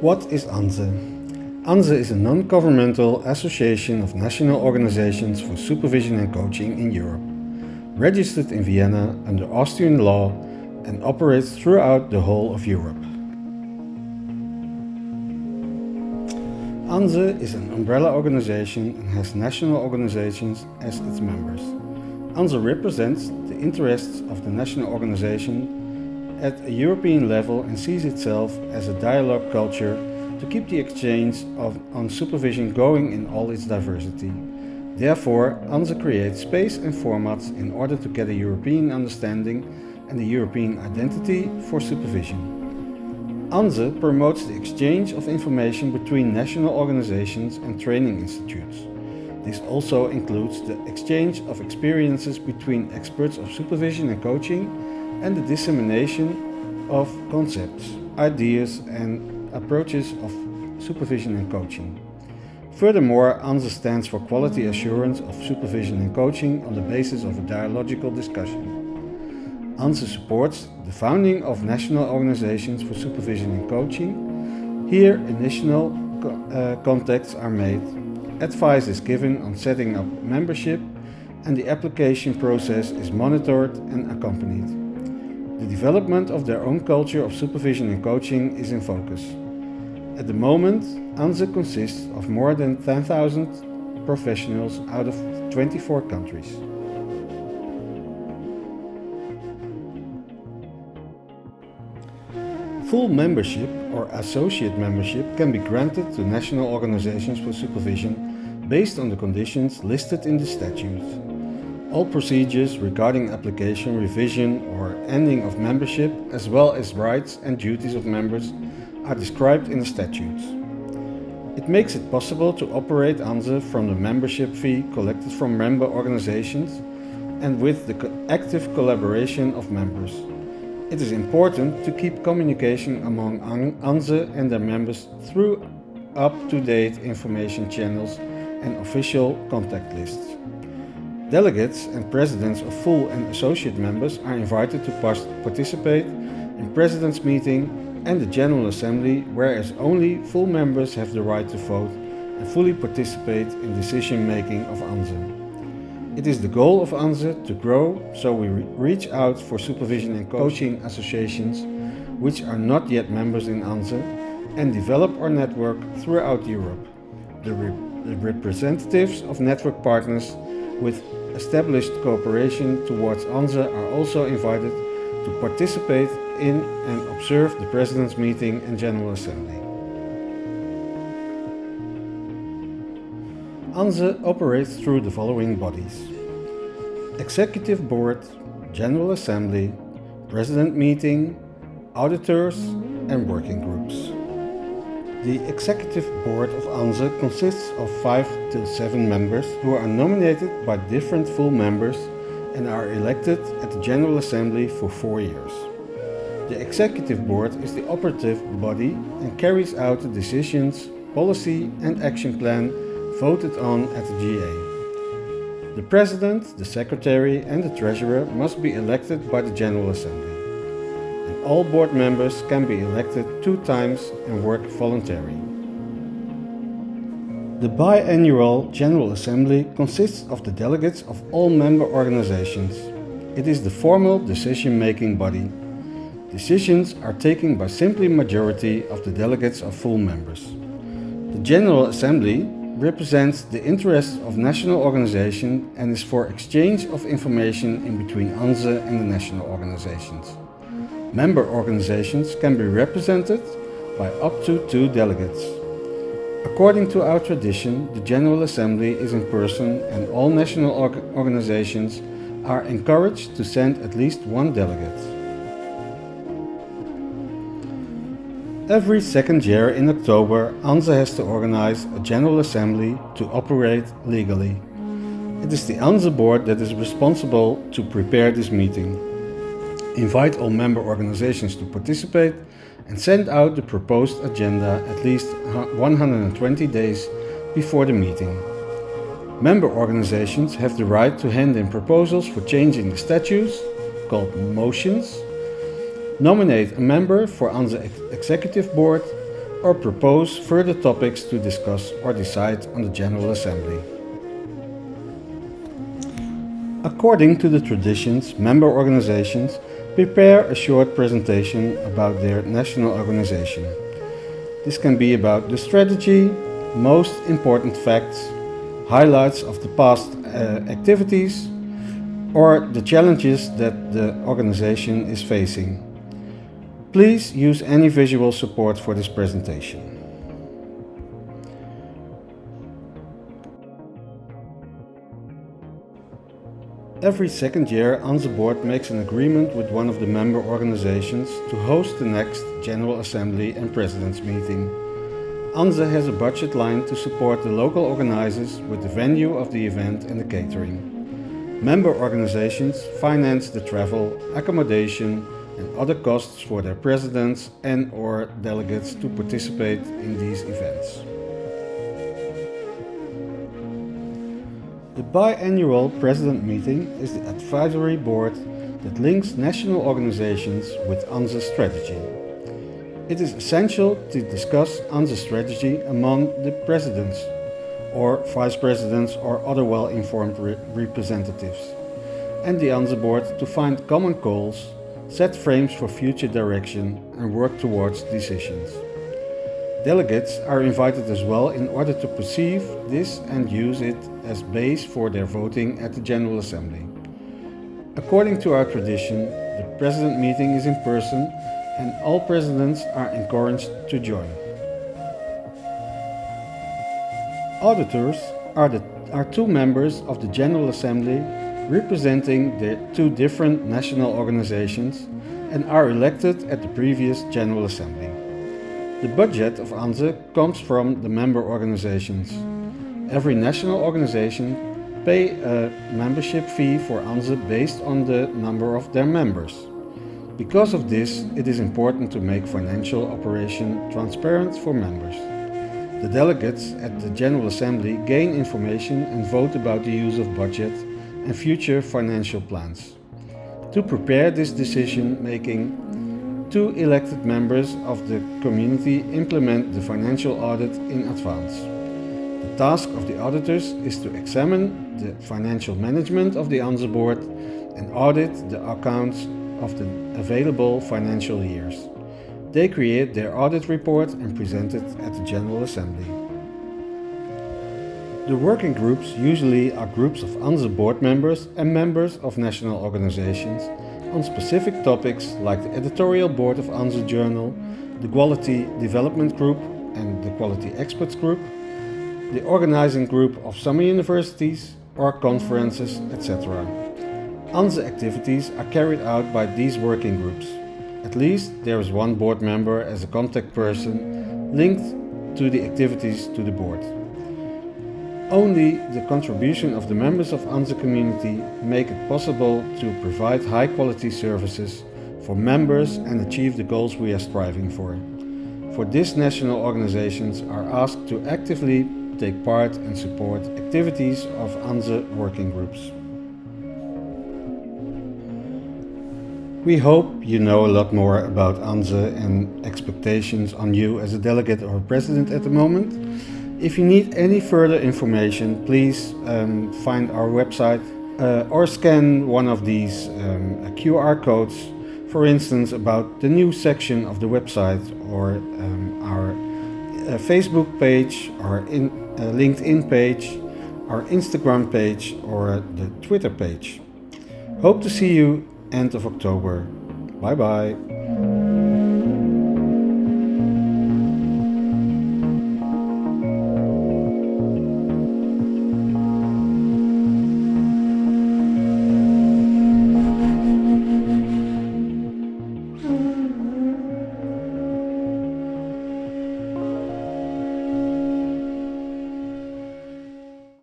What is ANSE? ANSE is a non-governmental association of national organizations for supervision and coaching in Europe, registered in Vienna under Austrian law and operates throughout the whole of Europe. ANSE is an umbrella organization and has national organizations as its members. ANSE represents the interests of the national organization at a European level and sees itself as a dialogue culture to keep the exchange on supervision going in all its diversity. Therefore, ANSE creates space and formats in order to get a European understanding and a European identity for supervision. ANSE promotes the exchange of information between national organizations and training institutes. This also includes the exchange of experiences between experts of supervision and coaching and the dissemination of concepts, ideas and approaches of supervision and coaching. Furthermore, ANSE stands for quality assurance of supervision and coaching on the basis of a dialogical discussion. ANSE supports the founding of national organizations for supervision and coaching. Here, initial contacts are made, advice is given on setting up membership, and the application process is monitored and accompanied. The development of their own culture of supervision and coaching is in focus. At the moment, ANSE consists of more than 10,000 professionals out of 24 countries. Full membership or associate membership can be granted to national organizations for supervision based on the conditions listed in the statutes. All procedures regarding application, revision or ending of membership, as well as rights and duties of members, are described in the statutes. It makes it possible to operate ANSE from the membership fee collected from member organizations and with the active collaboration of members. It is important to keep communication among ANSE and their members through up-to-date information channels and official contact lists. Delegates and presidents of full and associate members are invited to participate in President's Meeting and the General Assembly, whereas only full members have the right to vote and fully participate in decision-making of ANSE. It is the goal of ANSE to grow, so we reach out for supervision and coaching associations which are not yet members in ANSE and develop our network throughout Europe. The representatives of network partners with established cooperation towards ANSE are also invited to participate in and observe the President's Meeting and General Assembly. ANSE operates through the following bodies: Executive Board, General Assembly, President Meeting, Auditors and Working Groups. The Executive Board of ANSE consists of 5 till 7 members who are nominated by different full members and are elected at the General Assembly for 4 years. The Executive Board is the operative body and carries out the decisions, policy and action plan voted on at the GA. The President, the Secretary and the Treasurer must be elected by the General Assembly. And all board members can be elected 2 times and work voluntarily. The biannual General Assembly consists of the delegates of all member organizations. It is the formal decision-making body. Decisions are taken by simple majority of the delegates of full members. The General Assembly represents the interests of national organizations and is for exchange of information in between ANSE and the national organizations. Member organizations can be represented by up to 2 delegates. According to our tradition, the General Assembly is in person and all national organizations are encouraged to send at least 1 delegate. Every second year in October, ANSE has to organize a General Assembly to operate legally. It is the ANSE board that is responsible to prepare this meeting, invite all member organizations to participate, and send out the proposed agenda at least 120 days before the meeting. Member organizations have the right to hand in proposals for changing the statutes, called motions, nominate a member for ANSE Executive Board, or propose further topics to discuss or decide on the General Assembly. According to the traditions, member organizations prepare a short presentation about their national organization. This can be about the strategy, most important facts, highlights of the past activities, or the challenges that the organization is facing. Please use any visual support for this presentation. Every second year, ANSE Board makes an agreement with one of the member organizations to host the next General Assembly and President's meeting. ANSE has a budget line to support the local organizers with the venue of the event and the catering. Member organizations finance the travel, accommodation, and other costs for their presidents and/or delegates to participate in these events. The biannual President meeting is the advisory board that links national organizations with ANSE's strategy. It is essential to discuss ANSE's strategy among the presidents or vice presidents or other well-informed representatives, and the ANSE board to find common goals, set frames for future direction, and work towards decisions. Delegates are invited as well in order to perceive this and use it as base for their voting at the General Assembly. According to our tradition, the President meeting is in person and all presidents are encouraged to join. Auditors are two members of the General Assembly representing the two different national organizations and are elected at the previous General Assembly. The budget of ANSE comes from the member organizations. Every national organization pays a membership fee for ANSE based on the number of their members. Because of this, it is important to make financial operation transparent for members. The delegates at the General Assembly gain information and vote about the use of budget and future financial plans. To prepare this decision-making, two elected members of the community implement the financial audit in advance. The task of the auditors is to examine the financial management of the ANSE board and audit the accounts of the available financial years. They create their audit report and present it at the General Assembly. The working groups usually are groups of ANSE board members and members of national organizations on specific topics like the editorial board of ANSE Journal, the Quality Development Group and the Quality Experts Group, the organizing group of summer universities or conferences, etc. ANSE activities are carried out by these working groups. At least there is one board member as a contact person linked to the activities to the board. Only the contribution of the members of ANSE community make it possible to provide high quality services for members and achieve the goals we are striving for. For this, national organizations are asked to actively take part and support activities of ANSE working groups. We hope you know a lot more about ANSE and expectations on you as a delegate or a president at the moment. If you need any further information, please find our website or scan one of these QR codes, for instance about the new section of the website or our Facebook page, our LinkedIn page, our Instagram page or the Twitter page. Hope to see you end of October. Bye bye.